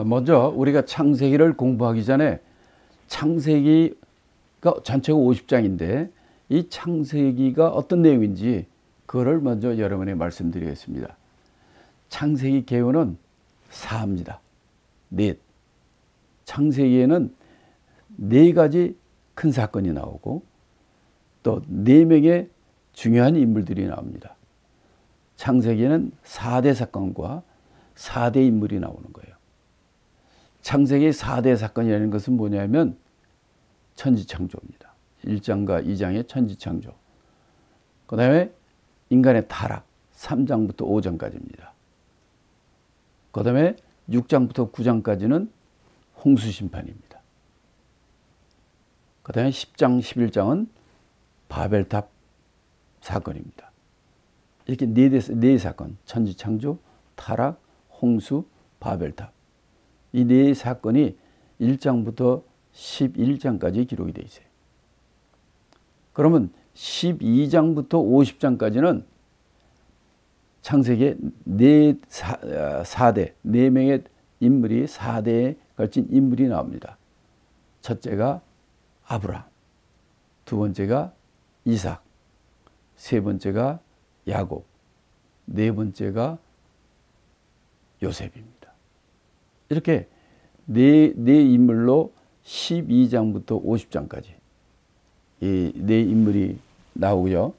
먼저 우리가 창세기를 공부하기 전에 창세기가 전체가 50장인데 이 창세기가 어떤 내용인지 그거를 먼저 여러분에게 말씀드리겠습니다. 창세기 개요는 4입니다. 넷. 창세기에는 4가지 큰 사건이 나오고 또 4명의 중요한 인물들이 나옵니다. 창세기에는 4대 사건과 4대 인물이 나오는 거예요. 창세기 4대 사건이라는 것은 뭐냐면 천지창조입니다. 1장과 2장의 천지창조. 그 다음에 인간의 타락 3장부터 5장까지입니다. 그 다음에 6장부터 9장까지는 홍수심판입니다. 그 다음에 10장, 11장은 바벨탑 사건입니다. 이렇게 네 사건, 천지창조, 타락, 홍수, 바벨탑. 이 네 사건이 1장부터 11장까지 기록이 되어 있어요. 그러면 12장부터 50장까지는 창세기의 4명의 인물이 4대에 걸친 인물이 나옵니다. 첫째가 아브라함, 두 번째가 이삭, 세 번째가 야곱, 네 번째가 요셉입니다. 이렇게 네 인물로 12장부터 50장까지 이 네 인물이 나오고요.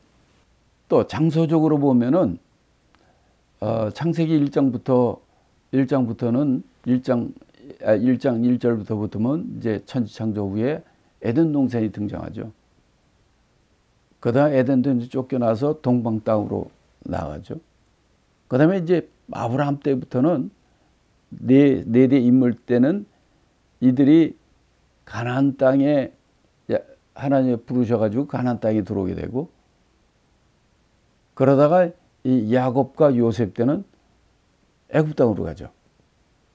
또 장소적으로 보면은 창세기 1장부터는 1장 1절부터 이제 천지창조 후에 에덴 동산이 등장하죠. 그다음 에덴 동산이 쫓겨나서 동방 땅으로 나가죠. 그다음에 이제 아브라함 때부터는 네 대 인물 때는 이들이 가나안 땅에 하나님이 부르셔가지고 가나안 땅에 들어오게 되고, 그러다가 이 야곱과 요셉 때는 애굽 땅으로 가죠.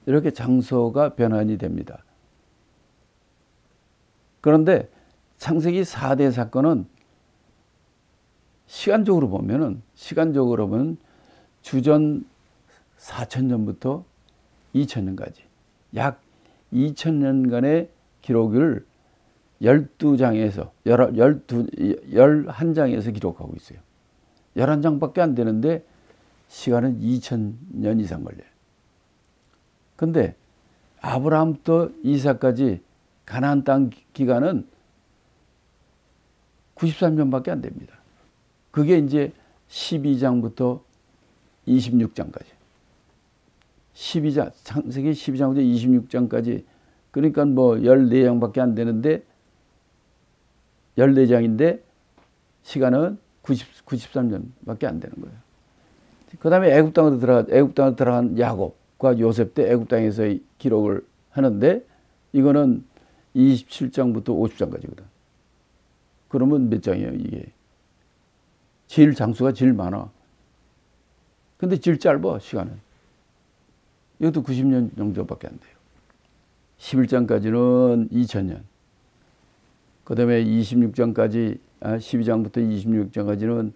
이렇게 장소가 변환이 됩니다. 그런데 창세기 4대 사건은 시간적으로 보면 주전 4000년부터 2000년까지 약 2000년간의 기록을 11장에서 기록하고 있어요. 11장밖에 안 되는데 시간은 2000년 이상 걸려요. 근데 아브라함부터 이삭까지 가나안 땅 기간은 93년밖에 안 됩니다. 그게 이제 12장부터 26장까지. 창세기 12장부터 26장까지. 그러니까 뭐 14장밖에 안 되는데 14장인데 시간은 93년밖에 안 되는 거예요. 그 다음에 애굽 땅으로 들어간 야곱과 요셉 때 애굽 땅에서 기록을 하는데 이거는 27장부터 50장까지거든. 그러면 몇 장이에요, 이게? 장수가 제일 많아. 근데 제일 짧아, 시간은. 이것도 90년 정도밖에 안 돼요. 11장까지는 2000년. 그 다음에 12장부터 26장까지는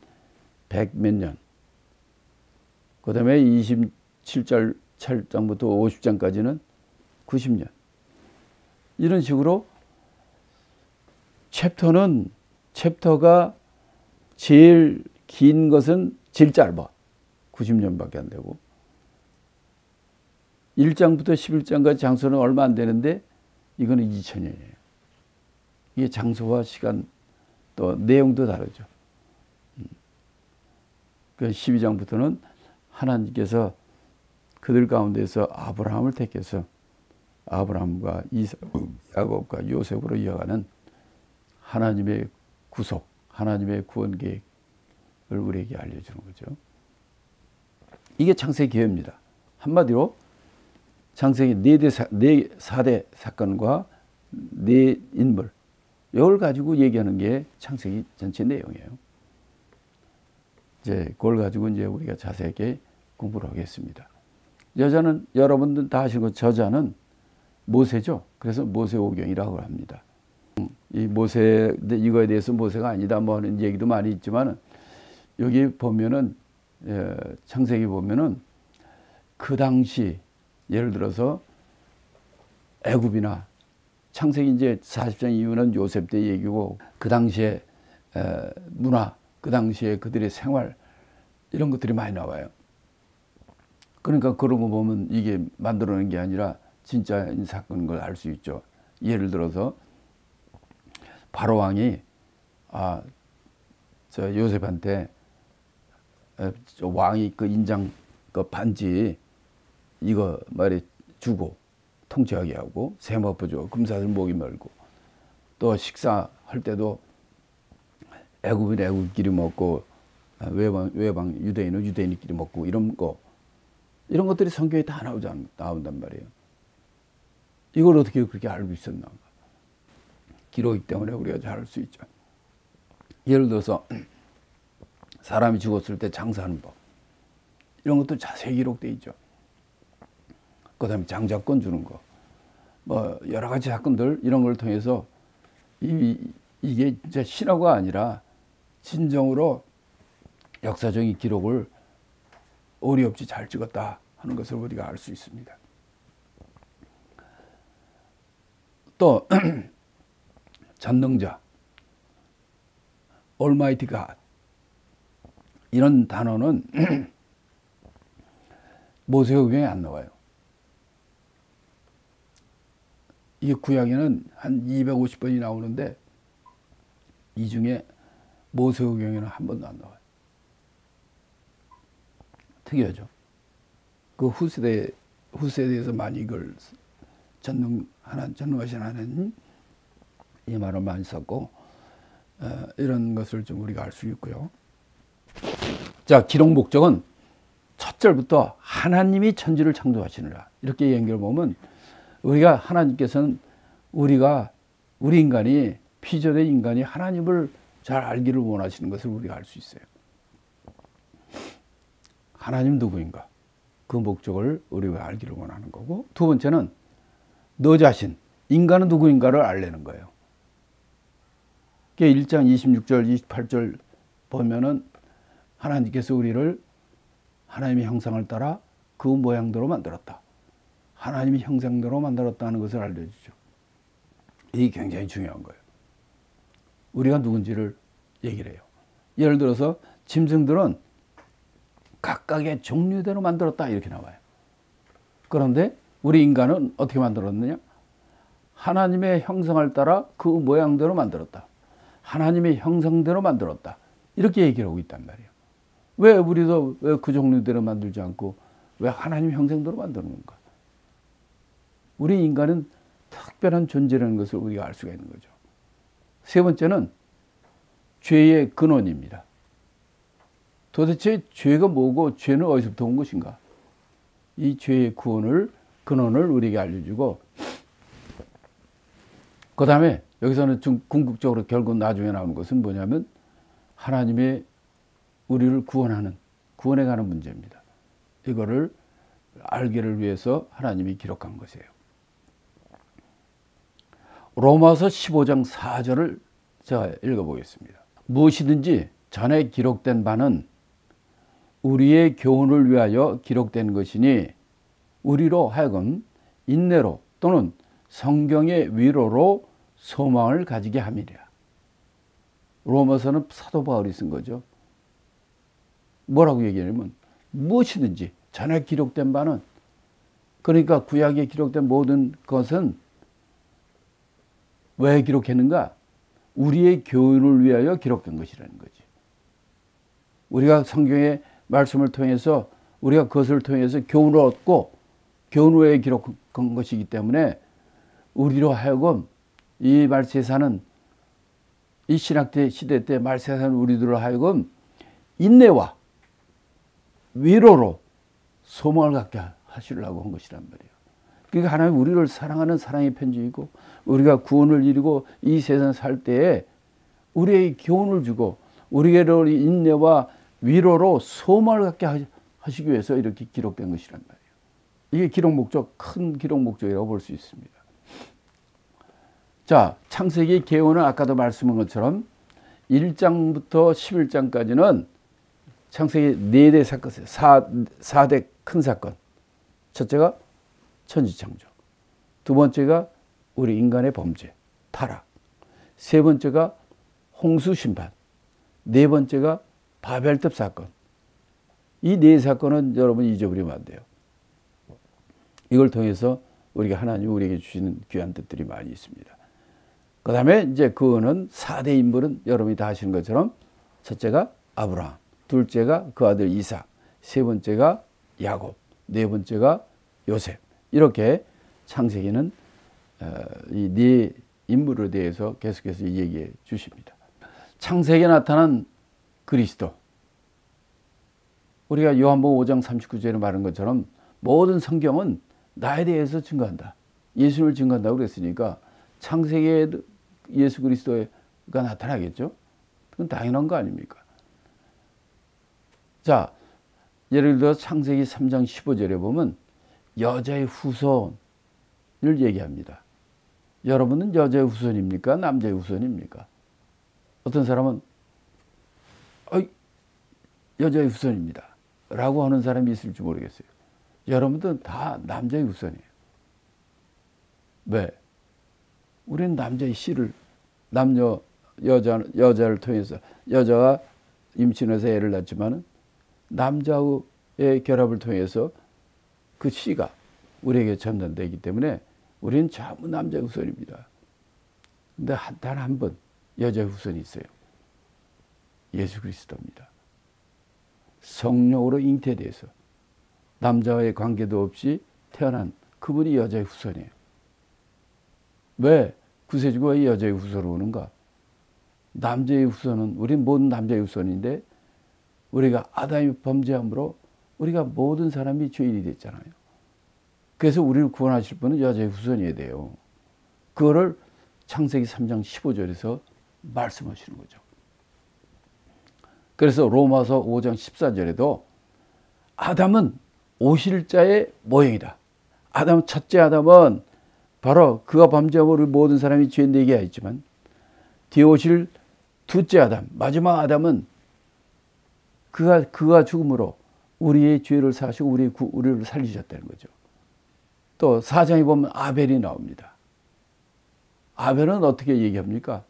100 몇 년. 그 다음에 27장부터 50장까지는 90년. 이런 식으로 챕터가 제일 긴 것은 제일 짧아. 90년밖에 안 되고. 1장부터 11장까지 장소는 얼마 안 되는데 이거는 2000년이에요. 이게 장소와 시간 또 내용도 다르죠. 그 12장부터는 하나님께서 그들 가운데서 아브라함을 택해서 아브라함과 이삭, 야곱과 요셉으로 이어가는 하나님의 구속, 하나님의 구원 계획을 우리에게 알려주는 거죠. 이게 창세기 개요입니다. 한마디로 창세기 4대 사건과 4 인물, 이걸 가지고 얘기하는 게 창세기 전체 내용이에요. 이제 그걸 가지고 이제 우리가 자세하게 공부를 하겠습니다. 여러분들 다 아시고 저자는 모세죠. 그래서 모세오경이라고 합니다. 이 모세, 이거에 대해서 모세가 아니다 뭐 하는 얘기도 많이 있지만 여기 보면은 창세기 보면은 그 당시 예를 들어서 애굽이나 창세기 이제 40장 이후는 요셉 때 얘기고 그 당시에 문화, 그 당시에 그들의 생활 이런 것들이 많이 나와요. 그러니까 그런 거 보면 이게 만들어낸 게 아니라 진짜인 사건인 걸 알 수 있죠. 예를 들어서 바로 왕이 저 요셉한테 저 왕이 그 인장 그 반지 이거 말이 주고 통치하게 하고 세마포 줘 금사슬 목이 멀고 또 식사할 때도 애굽인 애굽끼리 먹고 외방 유대인은 유대인끼리 먹고 이런 것들이 성경에 다 나온단 말이에요. 이걸 어떻게 그렇게 알고 있었나? 기록이기 때문에 우리가 잘 알 수 있죠. 예를 들어서 사람이 죽었을 때 장사하는 법 이런 것도 자세히 기록되어 있죠. 그다음에 장자권 주는 거, 뭐 여러 가지 사건들 이런 걸 통해서 이게 진짜 신화가 아니라 진정으로 역사적인 기록을 오리 없이 잘 찍었다 하는 것을 우리가 알 수 있습니다. 또 전능자, Almighty God 이런 단어는 모세오경에 안 나와요. 이게 구약에는 한 250번이 나오는데 이 중에 모세오경에는 한 번도 안 나와요. 특이하죠. 그 후세대에서 많이 이걸 전능하신 하나님 이 말을 많이 썼고 이런 것을 좀 우리가 알 수 있고요. 자, 기록 목적은 첫 절부터 하나님이 천지를 창조하시느라 이렇게 연결 보면 우리가 하나님께서는 우리 인간이 피조된 인간이 하나님을 잘 알기를 원하시는 것을 우리가 알 수 있어요. 하나님 누구인가? 그 목적을 우리가 알기를 원하는 거고, 두 번째는 너 자신, 인간은 누구인가를 알려는 거예요. 1장 26절, 28절 보면은 하나님께서 우리를 하나님의 형상을 따라 그 모양대로 만들었다. 하나님의 형상대로 만들었다는 것을 알려주죠. 이게 굉장히 중요한 거예요. 우리가 누군지를 얘기를 해요. 예를 들어서 짐승들은 각각의 종류대로 만들었다 이렇게 나와요. 그런데 우리 인간은 어떻게 만들었느냐? 하나님의 형상을 따라 그 모양대로 만들었다. 하나님의 형상대로 만들었다. 이렇게 얘기를 하고 있단 말이에요. 왜 우리도 왜 그 종류대로 만들지 않고 왜 하나님 형상대로 만드는 건가? 우리 인간은 특별한 존재라는 것을 우리가 알 수가 있는 거죠. 세 번째는 죄의 근원입니다. 도대체 죄가 뭐고 죄는 어디서부터 온 것인가? 이 죄의 근원을 우리에게 알려주고, 그 다음에 여기서는 좀 궁극적으로 결국 나중에 나오는 것은 뭐냐면 하나님의 우리를 구원해가는 문제입니다. 이거를 알기를 위해서 하나님이 기록한 것이에요. 로마서 15장 4절을 제가 읽어보겠습니다. 무엇이든지 전에 기록된 바는 우리의 교훈을 위하여 기록된 것이니 우리로 하여금 인내로 또는 성경의 위로로 소망을 가지게 함이라. 로마서는 사도 바울이 쓴 거죠. 뭐라고 얘기하냐면 무엇이든지 전에 기록된 바는, 그러니까 구약에 기록된 모든 것은 왜 기록했는가? 우리의 교훈을 위하여 기록된 것이라는 거지. 우리가 성경의 말씀을 통해서 우리가 그것을 통해서 교훈을 얻고 교훈 외에 기록한 것이기 때문에 우리로 하여금 이 말세사는 이 신학대 시대 때 말세사는 우리들로 하여금 인내와 위로로 소망을 갖게 하시려고 한 것이란 말이에요. 그러니까 하나님 우리를 사랑하는 사랑의 편지이고 우리가 구원을 이루고 이 세상 살 때에 우리에게 교훈을 주고 우리에게 인내와 위로로 소망을 갖게 하시기 위해서 이렇게 기록된 것이란 말이에요. 이게 기록 목적, 큰 기록 목적이라고 볼 수 있습니다. 자, 창세기 개요는 아까도 말씀한 것처럼 1장부터 11장까지는 창세기 4대 사건, 4대 큰 사건. 첫째가 천지창조. 두 번째가 우리 인간의 범죄, 타락. 세 번째가 홍수 심판. 네 번째가 바벨탑 사건. 이 네 사건은 여러분 잊어버리면 안 돼요. 이걸 통해서 우리가 하나님 우리에게 주시는 귀한 뜻들이 많이 있습니다. 그 다음에 이제 그거는 4대 인물은 여러분이 다 아시는 것처럼 첫째가 아브라함, 둘째가 그 아들 이삭, 세 번째가 야곱, 네 번째가 요셉. 이렇게 창세기는 이 네 인물에 대해서 계속해서 얘기해 주십니다. 창세기에 나타난 그리스도. 우리가 요한복음 5장 39절에 말한 것처럼 모든 성경은 나에 대해서 증거한다. 예수를 증거한다고 그랬으니까 창세기에 예수 그리스도가 나타나겠죠. 그건 당연한 거 아닙니까? 자, 예를 들어 창세기 3장 15절에 보면 여자의 후손을 얘기합니다. 여러분은 여자의 후손입니까? 남자의 후손입니까? 어떤 사람은 여자의 후손입니다 라고 하는 사람이 있을지 모르겠어요. 여러분들은 다 남자의 후손이에요. 왜? 우리는 남자의 씨를 여자를 통해서 여자가 임신해서 애를 낳지만은 남자의 결합을 통해서 그 씨가 우리에게 전달되기 때문에 우리는 전부 남자의 후손입니다. 근데 단 한 번 여자의 후손이 있어요. 예수 그리스도입니다. 성령으로 잉태돼서 남자와의 관계도 없이 태어난 그분이 여자의 후손이에요. 왜 구세주가 왜 여자의 후손으로 오는가? 남자의 후손은 우리는 모든 남자의 후손인데 우리가 아담이 범죄함으로 우리가 모든 사람이 죄인이 됐잖아요. 그래서 우리를 구원하실 분은 여자의 후손이어야 돼요. 그거를 창세기 3장 15절에서 말씀하시는 거죠. 그래서 로마서 5장 14절에도 아담은 오실 자의 모형이다. 첫째 아담은 바로 그가 범죄함으로 우리 모든 사람이 죄인 되게 하였지만 뒤에 오실 둘째 아담, 마지막 아담은 그가 죽음으로 우리의 죄를 사시고 우리를 살리셨다는 거죠. 또 4장에 보면 아벨이 나옵니다. 아벨은 어떻게 얘기합니까?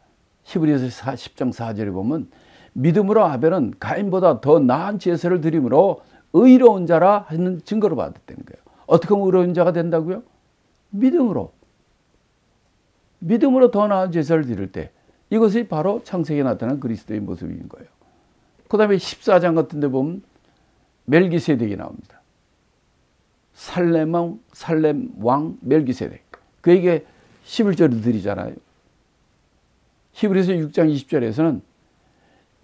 히브리서 10장 4절에 보면 믿음으로 아벨은 가인보다 더 나은 제사를 드림으로 의로운 자라 하는 증거를 받았다는 거예요. 어떻게 하면 의로운 자가 된다고요? 믿음으로 더 나은 제사를 드릴 때 이것이 바로 창세기에 나타난 그리스도의 모습인 거예요. 그 다음에 14장 같은 데 보면 멜기세덱이 나옵니다. 살렘 왕 멜기세덱. 그에게 11절을 드리잖아요. 히브리서 6장 20절에서는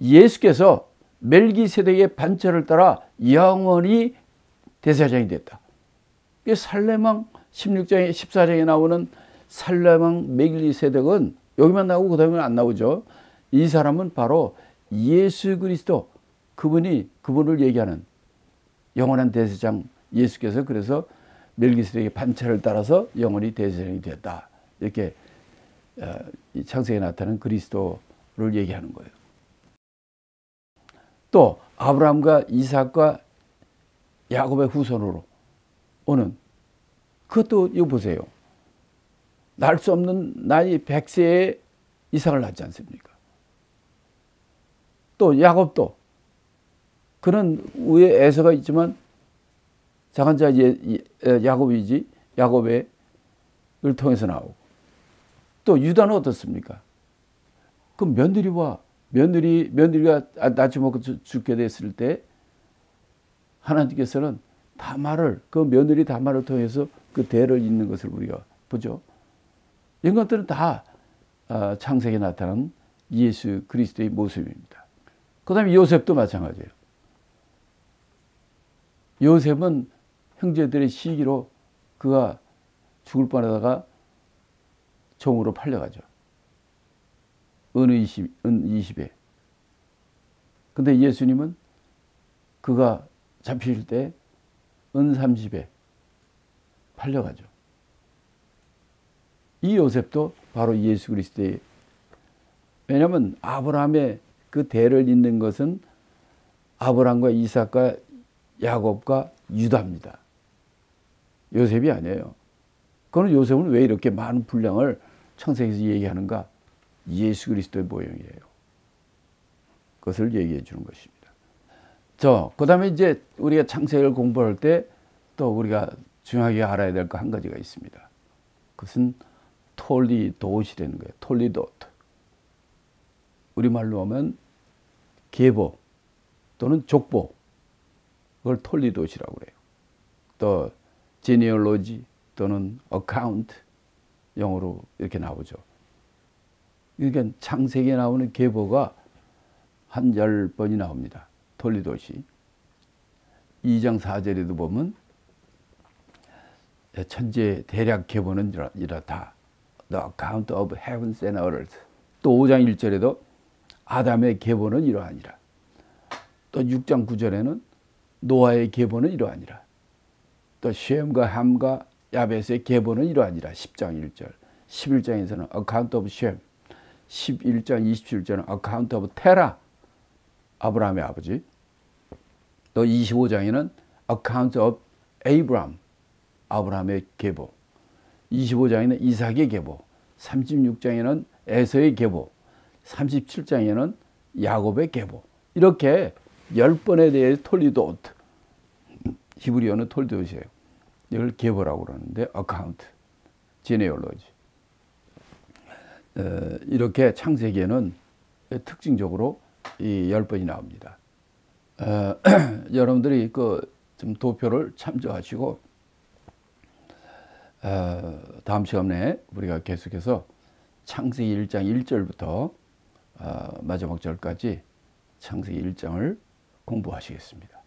예수께서 멜기세덱의 반차를 따라 영원히 대제사장이 됐다. 살렘 왕 16장에 14장에 나오는 살렘 왕 멜기세덱은 여기만 나오고 그 다음에는 안 나오죠. 이 사람은 바로 예수 그리스도 그분을 얘기하는 영원한 대제사장 예수께서 그래서 멜기세덱의 반차를 따라서 영원히 대제사장이 됐다. 이렇게 창세기에 나타나는 그리스도를 얘기하는 거예요. 또 아브라함과 이삭과 야곱의 후손으로 오는 그것도 이거 보세요. 날 수 없는 나이 100세에 이삭을 낳지 않습니까? 또 야곱도 그는 위에 에서가 있지만 작은 자 야곱이지 야곱의 을 통해서 나오고 또 유다는 어떻습니까? 그 며느리가 낳지 못하고 죽게 됐을 때 하나님께서는 그 며느리 다말을 통해서 그 대를 잇는 것을 우리가 보죠. 이런 것들은 다 창세기에 나타난 예수 그리스도의 모습입니다. 그 다음에 요셉도 마찬가지예요. 요셉은 형제들의 시기로 그가 죽을 뻔하다가 종으로 팔려가죠. 은 20에. 근데 예수님은 그가 잡히실 때 은 30에 팔려가죠. 이 요셉도 바로 예수 그리스도의, 왜냐하면 아브라함의 그 대를 잇는 것은 아브라함과 이삭과 야곱과 유다입니다. 요셉이 아니에요. 그러나 요셉은 왜 이렇게 많은 분량을 창세기에서 얘기하는가? 예수 그리스도의 모형이에요. 그것을 얘기해 주는 것입니다. 그 다음에 이제 우리가 창세기를 공부할 때 또 우리가 중요하게 알아야 될 거 한 가지가 있습니다. 그것은 톨리도시라는 거예요. 톨리도트. 우리말로 하면 계보 또는 족보. 그걸 톨리도시라고 그래요. 또 genealogy 또는 account 영어로 이렇게 나오죠. 그러니까 창세기에 나오는 계보가 한 10번이 나옵니다. 톨리도시. 2장 4절에도 보면 천지의 대략 계보는 이렇다. The account of heavens and earth. 또 5장 1절에도 아담의 계보는 이러하니라. 또 6장 9절에는 노아의 계보는 이러하니라. 또 셈과 함과 야벳의 계보는 이러하니라. 10장 1절. 11장에서는 account of 셈. 11장 27절은 account of 테라. 아브라함의 아버지. 또 25장에는 account of Abraham. 아브라함의 계보. 25장에는 이삭의 계보. 36장에는 에서의 계보. 37장에는 야곱의 계보. 이렇게 10번에 대해 톨리도트. 히브리어는 톨리도트예요. 이걸 계보라고 그러는데 account, genealogy. 이렇게 창세기에는 특징적으로 이 10번이 나옵니다. 여러분들이 좀 도표를 참조하시고 다음 시간에 우리가 계속해서 창세기 1장 1절부터 마지막 절까지 창세기 1장을 공부하시겠습니다.